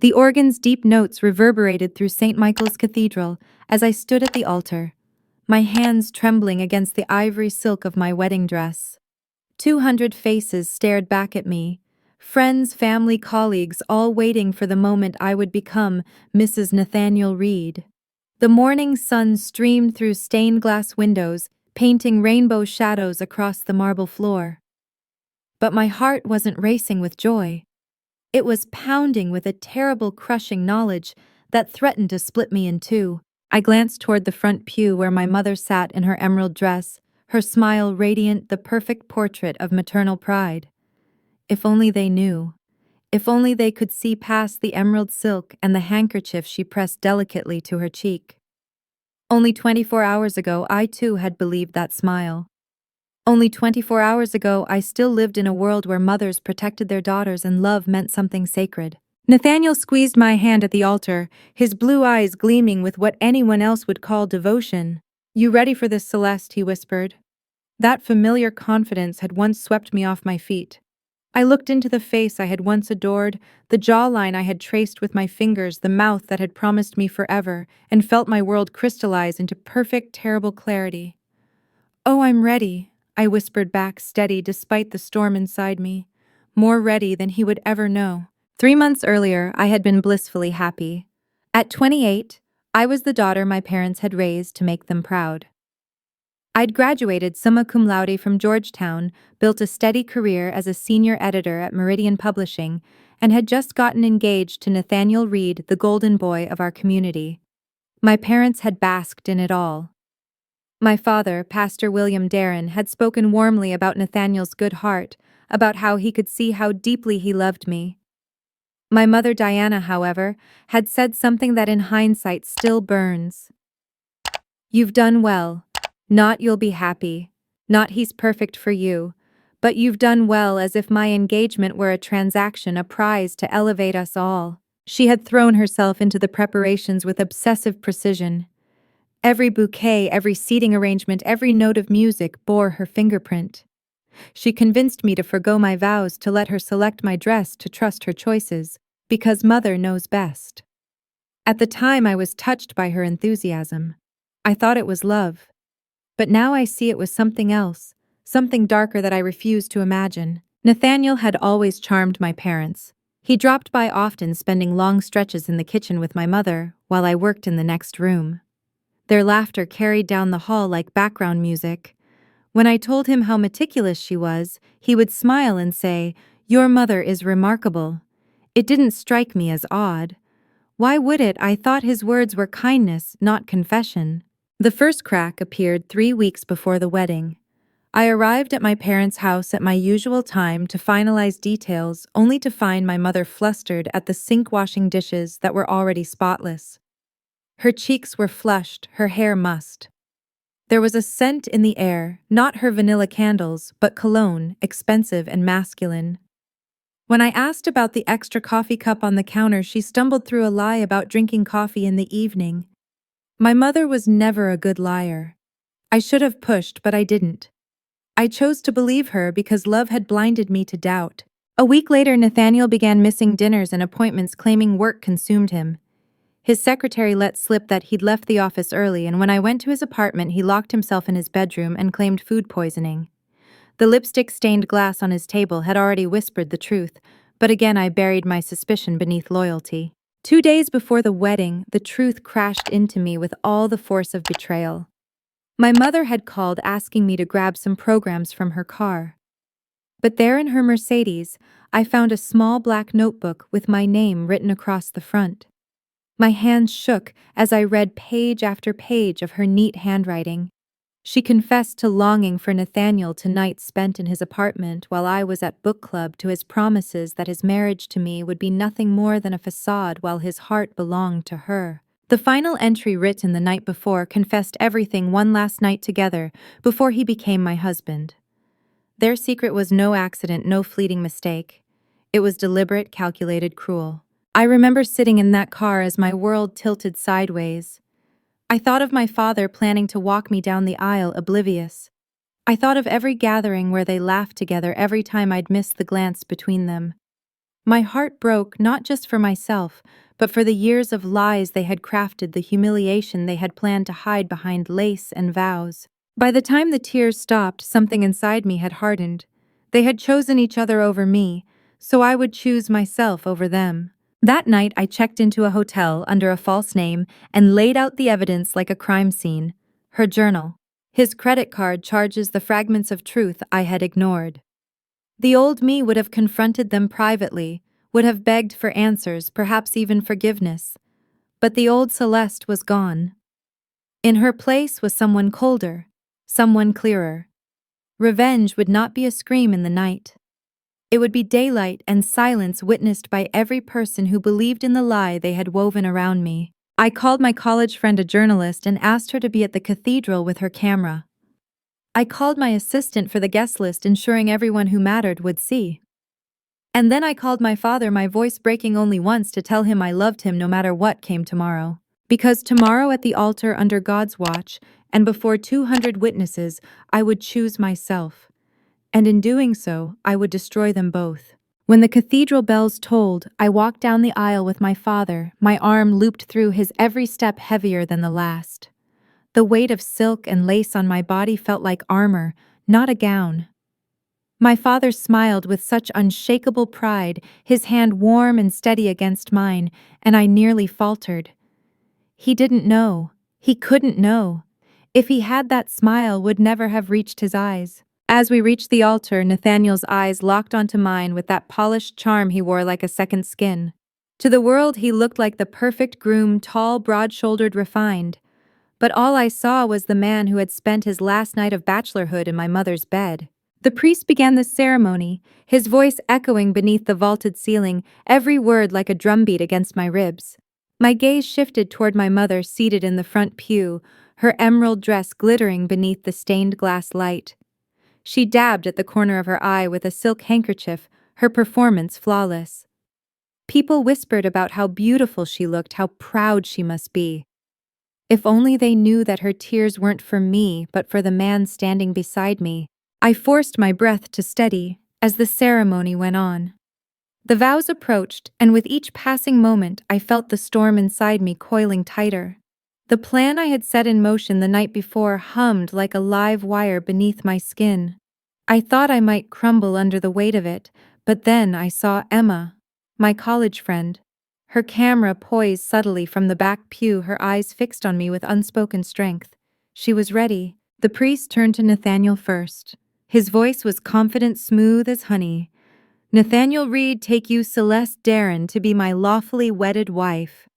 The organ's deep notes reverberated through St. Michael's Cathedral as I stood at the altar, my hands trembling against the ivory silk of my wedding dress. 200 faces stared back at me, friends, family, colleagues, all waiting for the moment I would become Mrs. Nathaniel Reed. The morning sun streamed through stained glass windows, painting rainbow shadows across the marble floor. But my heart wasn't racing with joy. It was pounding with a terrible, crushing knowledge that threatened to split me in two. I glanced toward the front pew where my mother sat in her emerald dress, her smile radiant, the perfect portrait of maternal pride. If only they knew. If only they could see past the emerald silk and the handkerchief she pressed delicately to her cheek. Only 24 hours ago, I too had believed that smile. Only 24 hours ago, I still lived in a world where mothers protected their daughters and love meant something sacred. Nathaniel squeezed my hand at the altar, his blue eyes gleaming with what anyone else would call devotion. "You ready for this, Celeste?" he whispered. That familiar confidence had once swept me off my feet. I looked into the face I had once adored, the jawline I had traced with my fingers, the mouth that had promised me forever, and felt my world crystallize into perfect, terrible clarity. "Oh, I'm ready," I whispered back, steady despite the storm inside me, more ready than he would ever know. 3 months earlier, I had been blissfully happy. At 28, I was the daughter my parents had raised to make them proud. I'd graduated summa cum laude from Georgetown, built a steady career as a senior editor at Meridian Publishing, and had just gotten engaged to Nathaniel Reed, the golden boy of our community. My parents had basked in it all. My father, Pastor William Darren, had spoken warmly about Nathaniel's good heart, about how he could see how deeply he loved me. My mother, Diana, however, had said something that in hindsight still burns. "You've done well. Not you'll be happy. Not he's perfect for you. But you've done well, as if my engagement were a transaction, a prize to elevate us all." She had thrown herself into the preparations with obsessive precision. Every bouquet, every seating arrangement, every note of music bore her fingerprint. She convinced me to forgo my vows, to let her select my dress, to trust her choices, because mother knows best. At the time, I was touched by her enthusiasm. I thought it was love. But now I see it was something else, something darker that I refused to imagine. Nathaniel had always charmed my parents. He dropped by often, spending long stretches in the kitchen with my mother, while I worked in the next room. Their laughter carried down the hall like background music. When I told him how meticulous she was, he would smile and say, "Your mother is remarkable." It didn't strike me as odd. Why would it? I thought his words were kindness, not confession. The first crack appeared 3 weeks before the wedding. I arrived at my parents' house at my usual time to finalize details, only to find my mother flustered at the sink washing dishes that were already spotless. Her cheeks were flushed, her hair mussed. There was a scent in the air, not her vanilla candles, but cologne, expensive and masculine. When I asked about the extra coffee cup on the counter, she stumbled through a lie about drinking coffee in the evening. My mother was never a good liar. I should have pushed, but I didn't. I chose to believe her because love had blinded me to doubt. A week later, Nathaniel began missing dinners and appointments, claiming work consumed him. His secretary let slip that he'd left the office early, and when I went to his apartment, he locked himself in his bedroom and claimed food poisoning. The lipstick-stained glass on his table had already whispered the truth, but again I buried my suspicion beneath loyalty. 2 days before the wedding, the truth crashed into me with all the force of betrayal. My mother had called asking me to grab some programs from her car. But there in her Mercedes, I found a small black notebook with my name written across the front. My hands shook as I read page after page of her neat handwriting. She confessed to longing for Nathaniel, to nights spent in his apartment while I was at book club, to his promises that his marriage to me would be nothing more than a facade while his heart belonged to her. The final entry, written the night before, confessed everything one last night together before he became my husband. Their secret was no accident, no fleeting mistake. It was deliberate, calculated, cruel. I remember sitting in that car as my world tilted sideways. I thought of my father planning to walk me down the aisle, oblivious. I thought of every gathering where they laughed together, every time I'd missed the glance between them. My heart broke not just for myself, but for the years of lies they had crafted, the humiliation they had planned to hide behind lace and vows. By the time the tears stopped, something inside me had hardened. They had chosen each other over me, so I would choose myself over them. That night, I checked into a hotel under a false name and laid out the evidence like a crime scene. Her journal, his credit card charges, the fragments of truth I had ignored. The old me would have confronted them privately, would have begged for answers, perhaps even forgiveness. But the old Celeste was gone. In her place was someone colder, someone clearer. Revenge would not be a scream in the night. It would be daylight and silence witnessed by every person who believed in the lie they had woven around me. I called my college friend, a journalist, and asked her to be at the cathedral with her camera. I called my assistant for the guest list, ensuring everyone who mattered would see. And then I called my father, my voice breaking only once, to tell him I loved him no matter what came tomorrow. Because tomorrow, at the altar under God's watch, and before 200 witnesses, I would choose myself. And in doing so, I would destroy them both. When the cathedral bells tolled, I walked down the aisle with my father, my arm looped through his, every step heavier than the last. The weight of silk and lace on my body felt like armor, not a gown. My father smiled with such unshakable pride, his hand warm and steady against mine, and I nearly faltered. He didn't know. He couldn't know. If he had, that smile would never have reached his eyes. As we reached the altar, Nathaniel's eyes locked onto mine with that polished charm he wore like a second skin. To the world, he looked like the perfect groom, tall, broad-shouldered, refined. But all I saw was the man who had spent his last night of bachelorhood in my mother's bed. The priest began the ceremony, his voice echoing beneath the vaulted ceiling, every word like a drumbeat against my ribs. My gaze shifted toward my mother, seated in the front pew, her emerald dress glittering beneath the stained glass light. She dabbed at the corner of her eye with a silk handkerchief, her performance flawless. People whispered about how beautiful she looked, how proud she must be. If only they knew that her tears weren't for me, but for the man standing beside me. I forced my breath to steady as the ceremony went on. The vows approached, and with each passing moment, I felt the storm inside me coiling tighter. The plan I had set in motion the night before hummed like a live wire beneath my skin. I thought I might crumble under the weight of it, but then I saw Emma, my college friend. Her camera poised subtly from the back pew, her eyes fixed on me with unspoken strength. She was ready. The priest turned to Nathaniel first. His voice was confident, smooth as honey. "Nathaniel Reed, take you Celeste Darren to be my lawfully wedded wife."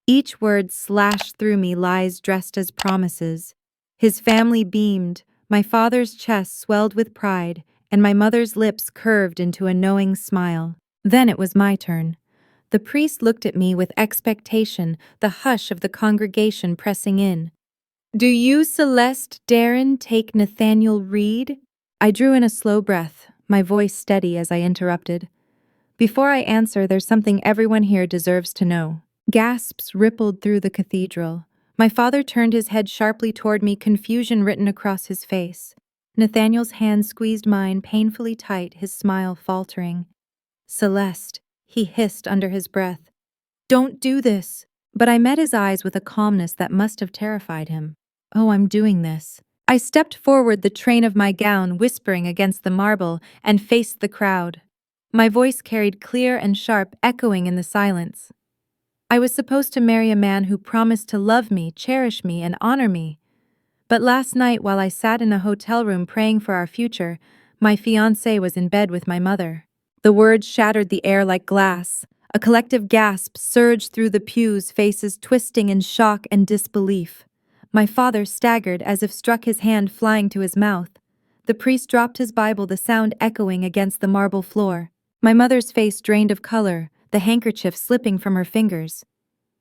Each word slashed through me, lies dressed as promises. His family beamed, my father's chest swelled with pride, and my mother's lips curved into a knowing smile. Then it was my turn. The priest looked at me with expectation, the hush of the congregation pressing in. "Do you, Celeste Darren, take Nathaniel Reed?" I drew in a slow breath, my voice steady as I interrupted. "Before I answer, there's something everyone here deserves to know." Gasps rippled through the cathedral. My father turned his head sharply toward me, confusion written across his face. Nathaniel's hand squeezed mine painfully tight, his smile faltering. "Celeste," he hissed under his breath. "Don't do this." But I met his eyes with a calmness that must have terrified him. "Oh, I'm doing this." I stepped forward, the train of my gown whispering against the marble, and faced the crowd. My voice carried clear and sharp, echoing in the silence. I was supposed to marry a man who promised to love me, cherish me, and honor me. But last night, while I sat in a hotel room praying for our future, my fiancé was in bed with my mother. The words shattered the air like glass. A collective gasp surged through the pews, faces twisting in shock and disbelief. My father staggered as if struck, his hand flying to his mouth. The priest dropped his Bible, the sound echoing against the marble floor. My mother's face drained of color, the handkerchief slipping from her fingers.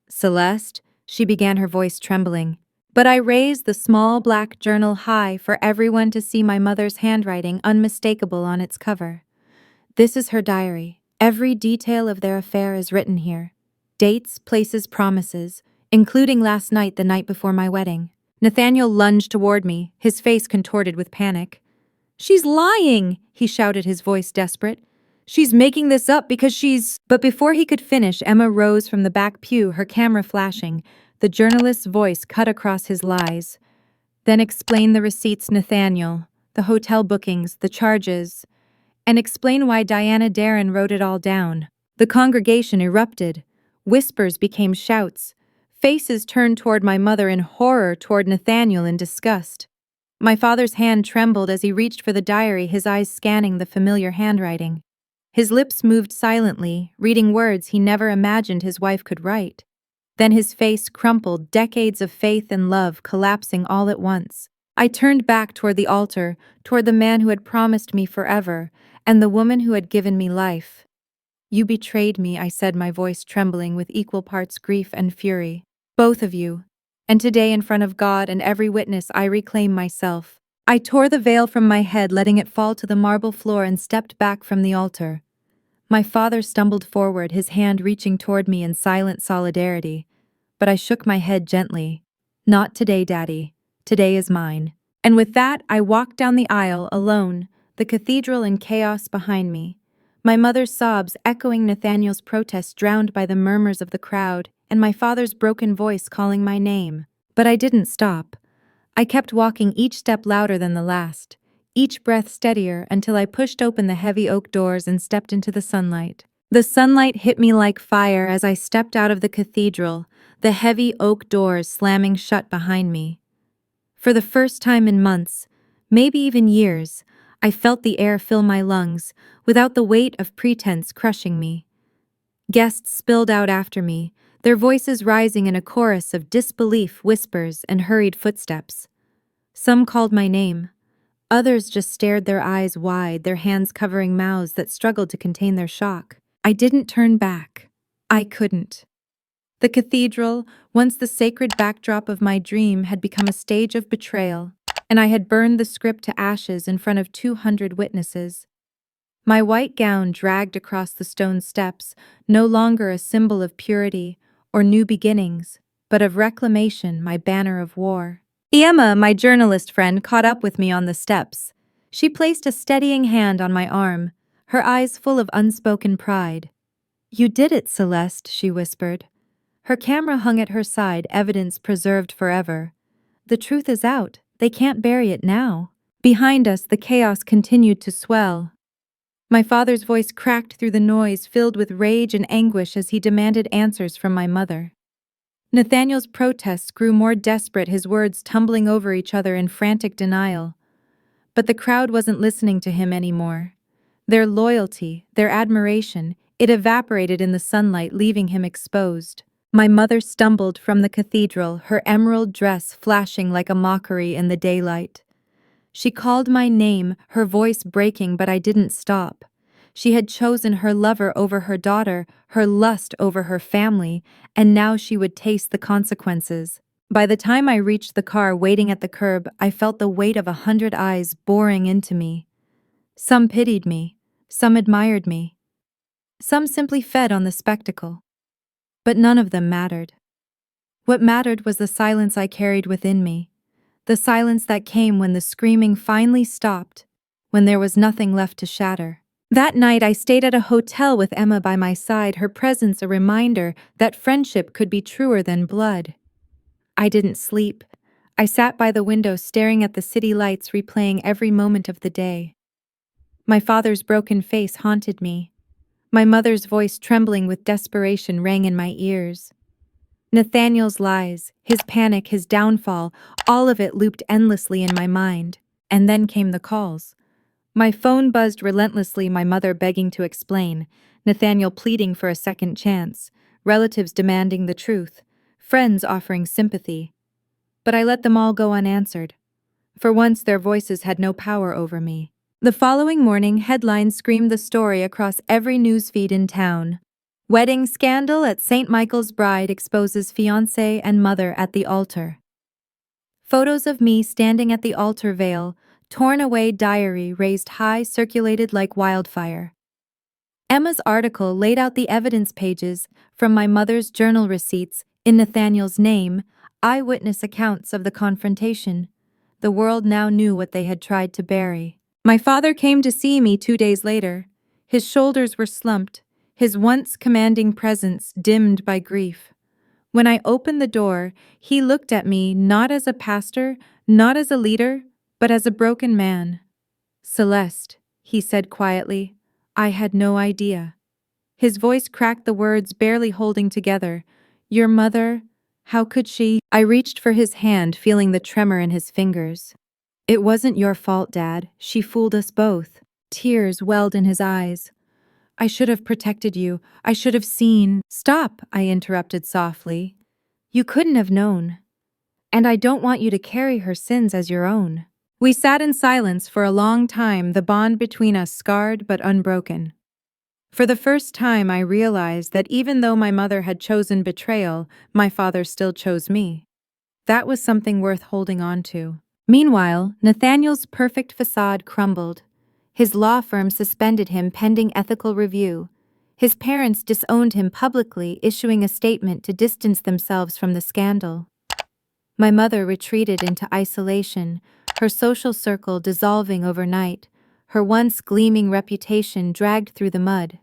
"Celeste," she began, her voice trembling. But I raised the small black journal high for everyone to see, my mother's handwriting unmistakable on its cover. "This is her diary. Every detail of their affair is written here. Dates, places, promises, including last night, the night before my wedding." Nathaniel lunged toward me, his face contorted with panic. "She's lying!" he shouted, his voice desperate. She's making this up because she's. But before he could finish, Emma rose from the back pew, her camera flashing. The journalist's voice cut across his lies. Then explain the receipts, Nathaniel, the hotel bookings, the charges, and explain why Diana Darren wrote it all down. The congregation erupted. Whispers became shouts. Faces turned toward my mother in horror, toward Nathaniel in disgust. My father's hand trembled as he reached for the diary, his eyes scanning the familiar handwriting. His lips moved silently, reading words he never imagined his wife could write. Then his face crumpled, decades of faith and love collapsing all at once. I turned back toward the altar, toward the man who had promised me forever, and the woman who had given me life. You betrayed me, I said, my voice trembling with equal parts grief and fury. Both of you. And today, in front of God and every witness, I reclaim myself. I tore the veil from my head, letting it fall to the marble floor, and stepped back from the altar. My father stumbled forward, his hand reaching toward me in silent solidarity. But I shook my head gently. Not today, Daddy. Today is mine. And with that, I walked down the aisle alone, the cathedral in chaos behind me. My mother's sobs echoing Nathaniel's protest, drowned by the murmurs of the crowd, and my father's broken voice calling my name. But I didn't stop. I kept walking, each step louder than the last, each breath steadier, until I pushed open the heavy oak doors and stepped into the sunlight. The sunlight hit me like fire as I stepped out of the cathedral, the heavy oak doors slamming shut behind me. For the first time in months, maybe even years, I felt the air fill my lungs, without the weight of pretense crushing me. Guests spilled out after me, their voices rising in a chorus of disbelief, whispers, and hurried footsteps. Some called my name. Others just stared, their eyes wide, their hands covering mouths that struggled to contain their shock. I didn't turn back. I couldn't. The cathedral, once the sacred backdrop of my dream, had become a stage of betrayal, and I had burned the script to ashes in front of 200 witnesses. My white gown dragged across the stone steps, no longer a symbol of purity or new beginnings, but of reclamation, my banner of war. Emma, my journalist friend, caught up with me on the steps. She placed a steadying hand on my arm, her eyes full of unspoken pride. You did it, Celeste, she whispered. Her camera hung at her side, evidence preserved forever. The truth is out. They can't bury it now. Behind us, the chaos continued to swell. My father's voice cracked through the noise, filled with rage and anguish as he demanded answers from my mother. Nathaniel's protests grew more desperate, his words tumbling over each other in frantic denial. But the crowd wasn't listening to him anymore. Their loyalty, their admiration, it evaporated in the sunlight, leaving him exposed. My mother stumbled from the cathedral, her emerald dress flashing like a mockery in the daylight. She called my name, her voice breaking, but I didn't stop. She had chosen her lover over her daughter, her lust over her family, and now she would taste the consequences. By the time I reached the car waiting at the curb, I felt the weight of 100 eyes boring into me. Some pitied me, some admired me. Some simply fed on the spectacle. But none of them mattered. What mattered was the silence I carried within me, the silence that came when the screaming finally stopped, when there was nothing left to shatter. That night I stayed at a hotel with Emma by my side, her presence a reminder that friendship could be truer than blood. I didn't sleep. I sat by the window staring at the city lights, replaying every moment of the day. My father's broken face haunted me. My mother's voice, trembling with desperation, rang in my ears. Nathaniel's lies, his panic, his downfall, all of it looped endlessly in my mind. And then came the calls. My phone buzzed relentlessly, my mother begging to explain, Nathaniel pleading for a second chance, relatives demanding the truth, friends offering sympathy. But I let them all go unanswered. For once, their voices had no power over me. The following morning, headlines screamed the story across every newsfeed in town. Wedding scandal at St. Michael's bride exposes fiancé and mother at the altar. Photos of me standing at the altar, veil, torn away, diary raised high, circulated like wildfire. Emma's article laid out the evidence pages, from my mother's journal receipts, in Nathaniel's name, eyewitness accounts of the confrontation. The world now knew what they had tried to bury. My father came to see me 2 days later. His shoulders were slumped, his once commanding presence dimmed by grief. When I opened the door, he looked at me not as a pastor, not as a leader, but as a broken man. "Celeste," he said quietly, "I had no idea." His voice cracked the words barely holding together. "Your mother? How could she?" I reached for his hand, feeling the tremor in his fingers. "It wasn't your fault, Dad. She fooled us both." Tears welled in his eyes. "I should have protected you. I should have seen." "Stop," I interrupted softly. "You couldn't have known. And I don't want you to carry her sins as your own." We sat in silence for a long time, the bond between us scarred but unbroken. For the first time, I realized that even though my mother had chosen betrayal, my father still chose me. That was something worth holding on to. Meanwhile, Nathaniel's perfect facade crumbled. His law firm suspended him pending ethical review. His parents disowned him publicly, issuing a statement to distance themselves from the scandal. My mother retreated into isolation, her social circle dissolving overnight, her once gleaming reputation dragged through the mud.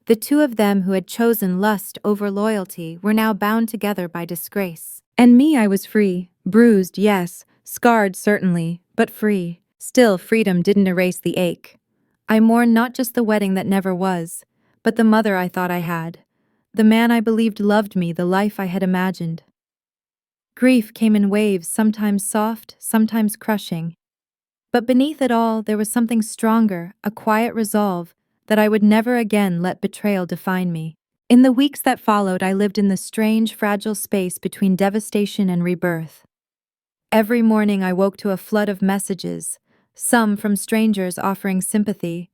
The two of them who had chosen lust over loyalty were now bound together by disgrace. And me, I was free. Bruised, yes. Scarred, certainly. But free. Still, freedom didn't erase the ache. I mourned not just the wedding that never was, but the mother I thought I had. The man I believed loved me, the life I had imagined. Grief came in waves, sometimes soft, sometimes crushing. But beneath it all, there was something stronger, a quiet resolve that I would never again let betrayal define me. In the weeks that followed, I lived in the strange, fragile space between devastation and rebirth. Every morning I woke to a flood of messages, some from strangers offering sympathy,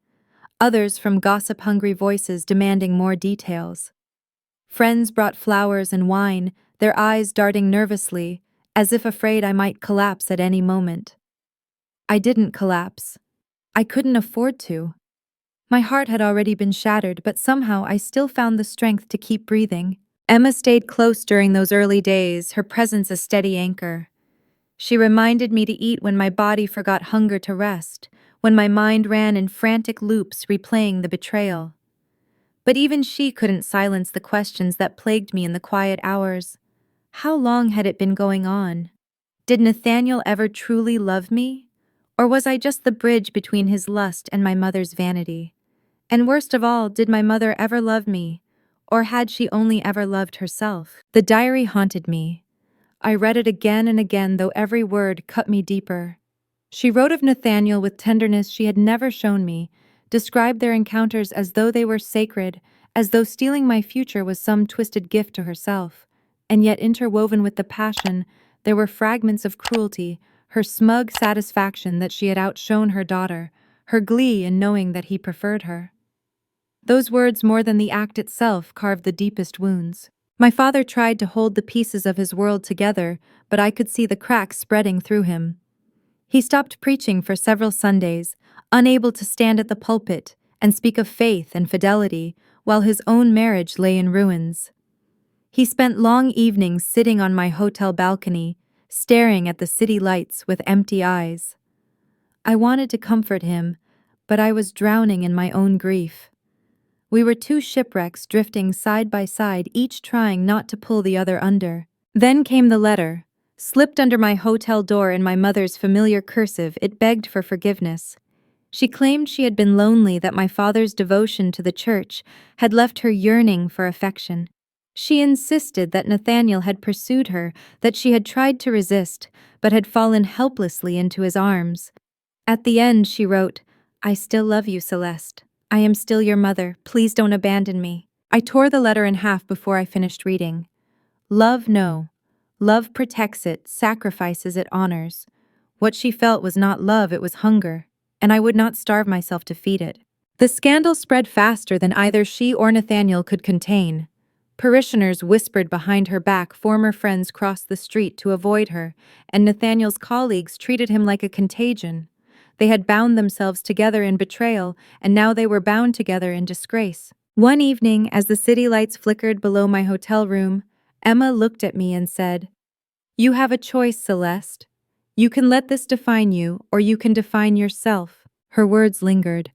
others from gossip-hungry voices demanding more details. Friends brought flowers and wine, their eyes darting nervously, as if afraid I might collapse at any moment. I didn't collapse. I couldn't afford to. My heart had already been shattered, but somehow I still found the strength to keep breathing. Emma stayed close during those early days, her presence a steady anchor. She reminded me to eat when my body forgot hunger to rest, when my mind ran in frantic loops replaying the betrayal. But even she couldn't silence the questions that plagued me in the quiet hours. How long had it been going on? Did Nathaniel ever truly love me? Or was I just the bridge between his lust and my mother's vanity? And worst of all, did my mother ever love me? Or had she only ever loved herself? The diary haunted me. I read it again and again, though every word cut me deeper. She wrote of Nathaniel with tenderness she had never shown me, described their encounters as though they were sacred, as though stealing my future was some twisted gift to herself. And yet interwoven with the passion, there were fragments of cruelty, her smug satisfaction that she had outshone her daughter, her glee in knowing that he preferred her. Those words, more than the act itself, carved the deepest wounds. My father tried to hold the pieces of his world together, but I could see the cracks spreading through him. He stopped preaching for several Sundays, unable to stand at the pulpit and speak of faith and fidelity, while his own marriage lay in ruins. He spent long evenings sitting on my hotel balcony, staring at the city lights with empty eyes. I wanted to comfort him, but I was drowning in my own grief. We were two shipwrecks drifting side by side, each trying not to pull the other under. Then came the letter. Slipped under my hotel door in my mother's familiar cursive, it begged for forgiveness. She claimed she had been lonely, that my father's devotion to the church had left her yearning for affection. She insisted that Nathaniel had pursued her, that she had tried to resist, but had fallen helplessly into his arms. At the end, she wrote, "I still love you, Celeste. I am still your mother. Please don't abandon me." I tore the letter in half before I finished reading. Love, no. Love protects it, sacrifices it, honors. What she felt was not love, it was hunger, and I would not starve myself to feed it. The scandal spread faster than either she or Nathaniel could contain. Parishioners whispered behind her back, former friends crossed the street to avoid her, and Nathaniel's colleagues treated him like a contagion. They had bound themselves together in betrayal, and now they were bound together in disgrace. One evening, as the city lights flickered below my hotel room, Emma looked at me and said, "You have a choice, Celeste. You can let this define you, or you can define yourself." Her words lingered.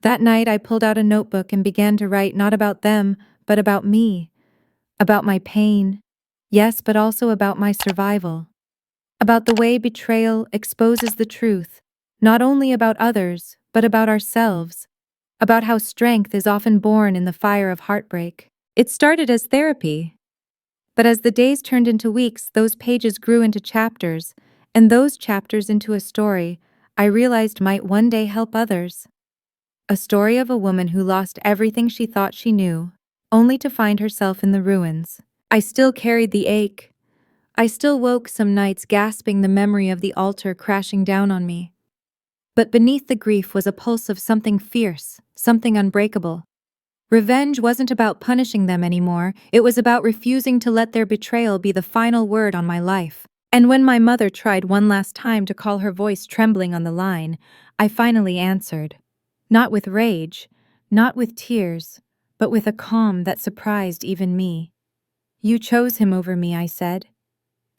That night, I pulled out a notebook and began to write not about them, but about me, about my pain, yes, but also about my survival, about the way betrayal exposes the truth, not only about others, but about ourselves, about how strength is often born in the fire of heartbreak. It started as therapy, but as the days turned into weeks, those pages grew into chapters, and those chapters into a story I realized might one day help others. A story of a woman who lost everything she thought she knew, only to find herself in the ruins. I still carried the ache. I still woke some nights gasping the memory of the altar crashing down on me. But beneath the grief was a pulse of something fierce, something unbreakable. Revenge wasn't about punishing them anymore, it was about refusing to let their betrayal be the final word on my life. And when my mother tried one last time to call, her voice trembling on the line, I finally answered. Not with rage, not with tears, but with a calm that surprised even me. You chose him over me, I said.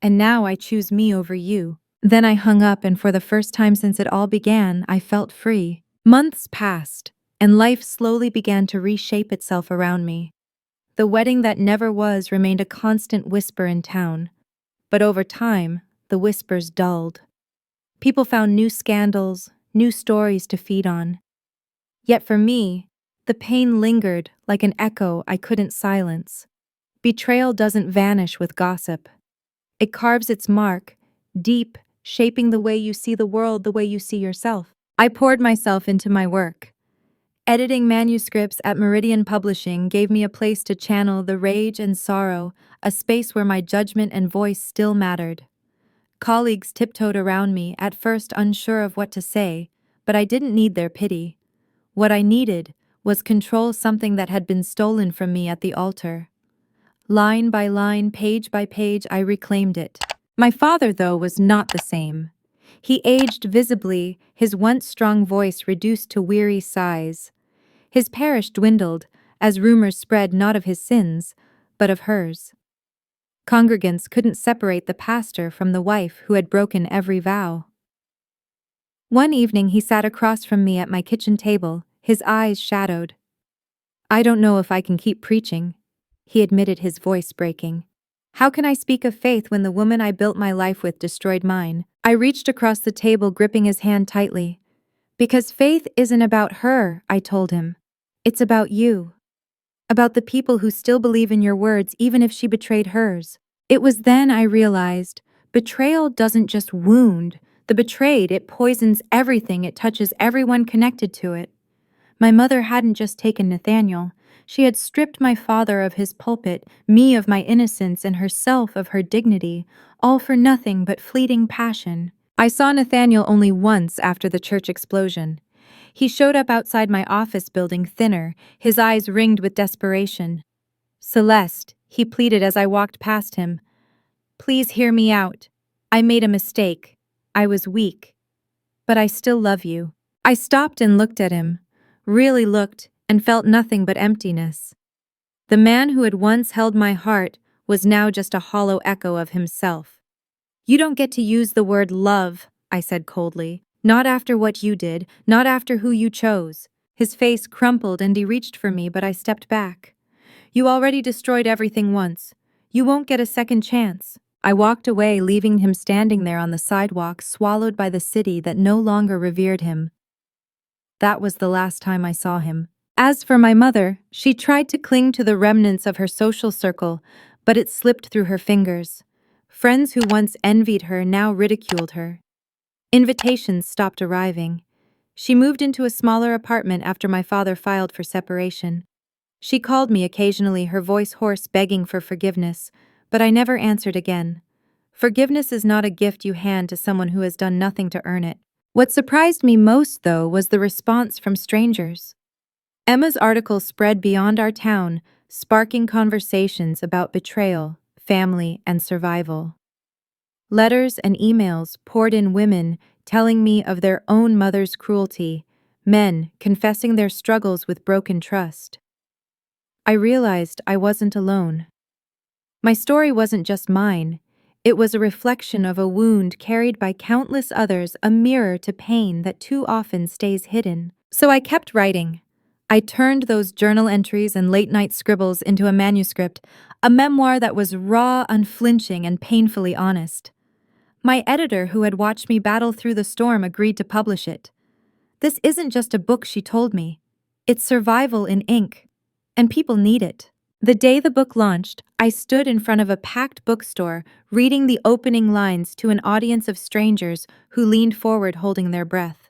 And now I choose me over you. Then I hung up, and for the first time since it all began, I felt free. Months passed, and life slowly began to reshape itself around me. The wedding that never was remained a constant whisper in town. But over time, the whispers dulled. People found new scandals, new stories to feed on. Yet for me, the pain lingered like an echo I couldn't silence. Betrayal doesn't vanish with gossip. It carves its mark, deep, shaping the way you see the world, the way you see yourself. I poured myself into my work. Editing manuscripts at Meridian Publishing gave me a place to channel the rage and sorrow, a space where my judgment and voice still mattered. Colleagues tiptoed around me, at first unsure of what to say, but I didn't need their pity. What I needed was control, something that had been stolen from me at the altar. Line by line, page by page, I reclaimed it. My father, though, was not the same. He aged visibly, his once strong voice reduced to weary sighs. His parish dwindled, as rumors spread not of his sins, but of hers. Congregants couldn't separate the pastor from the wife who had broken every vow. One evening he sat across from me at my kitchen table, his eyes shadowed. I don't know if I can keep preaching, he admitted, his voice breaking. How can I speak of faith when the woman I built my life with destroyed mine? I reached across the table, gripping his hand tightly. Because faith isn't about her, I told him. It's about you. About the people who still believe in your words even if she betrayed hers. It was then I realized, betrayal doesn't just wound the betrayed, it poisons everything, it touches everyone connected to it. My mother hadn't just taken Nathaniel, she had stripped my father of his pulpit, me of my innocence, and herself of her dignity, all for nothing but fleeting passion. I saw Nathaniel only once after the church explosion. He showed up outside my office building, thinner, his eyes ringed with desperation. Celeste, he pleaded as I walked past him. Please hear me out. I made a mistake. I was weak. But I still love you. I stopped and looked at him, really looked, and felt nothing but emptiness. The man who had once held my heart was now just a hollow echo of himself. You don't get to use the word love, I said coldly. Not after what you did, not after who you chose. His face crumpled and he reached for me, but I stepped back. You already destroyed everything once. You won't get a second chance. I walked away, leaving him standing there on the sidewalk, swallowed by the city that no longer revered him. That was the last time I saw him. As for my mother, she tried to cling to the remnants of her social circle, but it slipped through her fingers. Friends who once envied her now ridiculed her. Invitations stopped arriving. She moved into a smaller apartment after my father filed for separation. She called me occasionally, her voice hoarse, begging for forgiveness, but I never answered again. Forgiveness is not a gift you hand to someone who has done nothing to earn it. What surprised me most, though, was the response from strangers. Emma's article spread beyond our town, sparking conversations about betrayal, family, and survival. Letters and emails poured in, women telling me of their own mother's cruelty, men confessing their struggles with broken trust. I realized I wasn't alone. My story wasn't just mine. It was a reflection of a wound carried by countless others, a mirror to pain that too often stays hidden. So I kept writing. I turned those journal entries and late-night scribbles into a manuscript, a memoir that was raw, unflinching, and painfully honest. My editor, who had watched me battle through the storm, agreed to publish it. This isn't just a book, she told me. It's survival in ink. And people need it. The day the book launched, I stood in front of a packed bookstore, reading the opening lines to an audience of strangers who leaned forward holding their breath.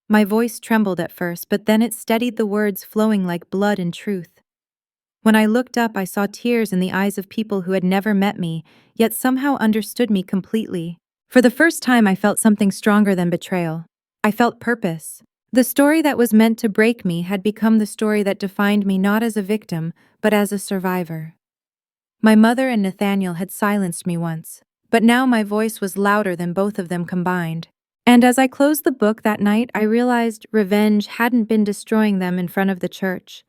My voice trembled at first, but then it steadied, the words flowing like blood and truth. When I looked up, I saw tears in the eyes of people who had never met me, yet somehow understood me completely. For the first time, I felt something stronger than betrayal. I felt purpose. The story that was meant to break me had become the story that defined me, not as a victim, but as a survivor. My mother and Nathaniel had silenced me once, but now my voice was louder than both of them combined. And as I closed the book that night, I realized revenge hadn't been destroying them in front of the church.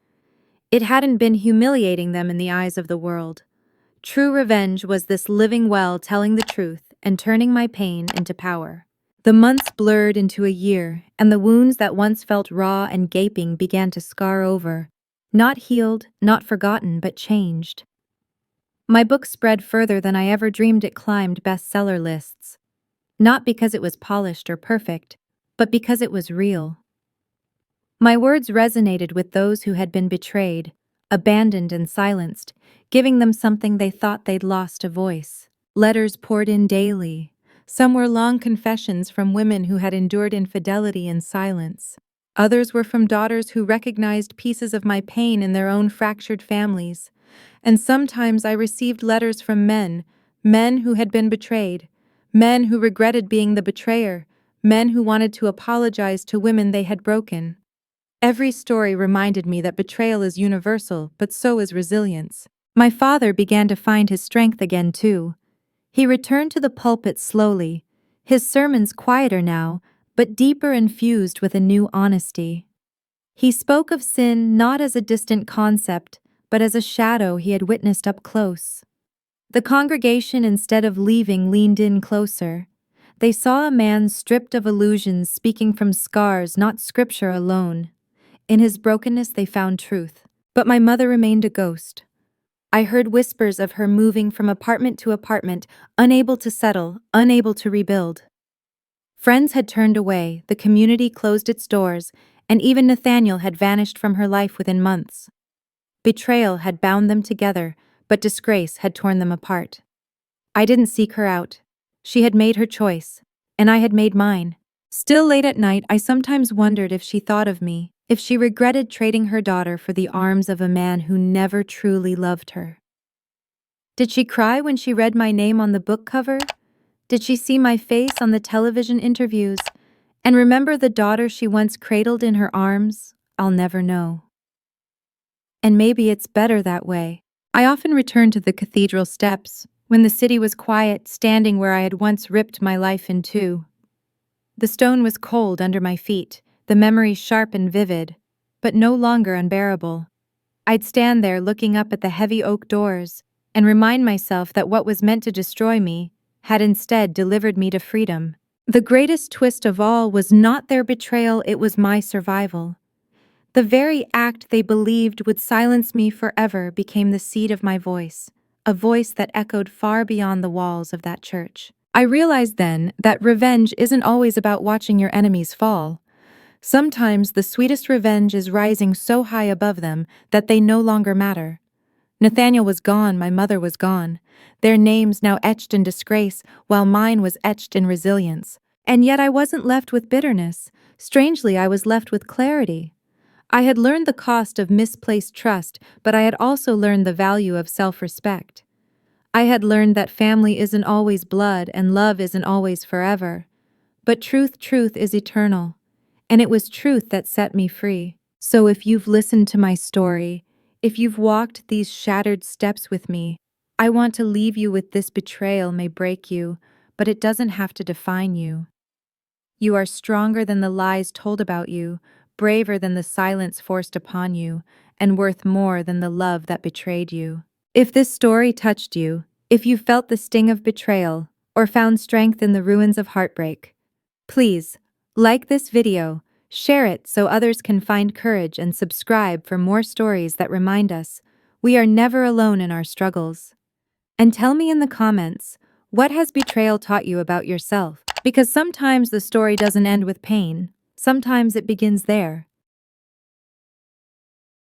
It hadn't been humiliating them in the eyes of the world. True revenge was this living well, telling the truth and turning my pain into power. The months blurred into a year, and the wounds that once felt raw and gaping began to scar over. Not healed, not forgotten, but changed. My book spread further than I ever dreamed. It climbed bestseller lists. Not because it was polished or perfect, but because it was real. My words resonated with those who had been betrayed, abandoned and silenced, giving them something they thought they'd lost: a voice. Letters poured in daily. Some were long confessions from women who had endured infidelity in silence. Others were from daughters who recognized pieces of my pain in their own fractured families. And sometimes I received letters from men who had been betrayed, men who regretted being the betrayer, men who wanted to apologize to women they had broken. Every story reminded me that betrayal is universal, but so is resilience. My father began to find his strength again, too. He returned to the pulpit slowly, his sermons quieter now, but deeper, infused with a new honesty. He spoke of sin not as a distant concept, but as a shadow he had witnessed up close. The congregation, instead of leaving, leaned in closer. They saw a man stripped of illusions, speaking from scars, not scripture alone. In his brokenness they found truth. But my mother remained a ghost. I heard whispers of her moving from apartment to apartment, unable to settle, unable to rebuild. Friends had turned away, the community closed its doors, and even Nathaniel had vanished from her life within months. Betrayal had bound them together, but disgrace had torn them apart. I didn't seek her out. She had made her choice, and I had made mine. Still, late at night, I sometimes wondered if she thought of me, if she regretted trading her daughter for the arms of a man who never truly loved her. Did she cry when she read my name on the book cover? Did she see my face on the television interviews and remember the daughter she once cradled in her arms? I'll never know. And maybe it's better that way. I often returned to the cathedral steps when the city was quiet, standing where I had once ripped my life in two. The stone was cold under my feet, the memory sharp and vivid, but no longer unbearable. I'd stand there looking up at the heavy oak doors and remind myself that what was meant to destroy me had instead delivered me to freedom. The greatest twist of all was not their betrayal, it was my survival. The very act they believed would silence me forever became the seed of my voice, a voice that echoed far beyond the walls of that church. I realized then that revenge isn't always about watching your enemies fall. Sometimes the sweetest revenge is rising so high above them that they no longer matter. Nathaniel was gone, my mother was gone, their names now etched in disgrace, while mine was etched in resilience. And yet I wasn't left with bitterness. Strangely, I was left with clarity. I had learned the cost of misplaced trust, but I had also learned the value of self-respect. I had learned that family isn't always blood and love isn't always forever. But truth is eternal. And it was truth that set me free. So if you've listened to my story, if you've walked these shattered steps with me, I want to leave you with this: betrayal may break you, but it doesn't have to define you. You are stronger than the lies told about you, braver than the silence forced upon you, and worth more than the love that betrayed you. If this story touched you, if you felt the sting of betrayal, or found strength in the ruins of heartbreak, please like this video, Share it so others can find courage and subscribe for more stories that remind us we are never alone in our struggles. And tell me in the comments, what has betrayal taught you about yourself? Because sometimes the story doesn't end with pain, sometimes it begins there.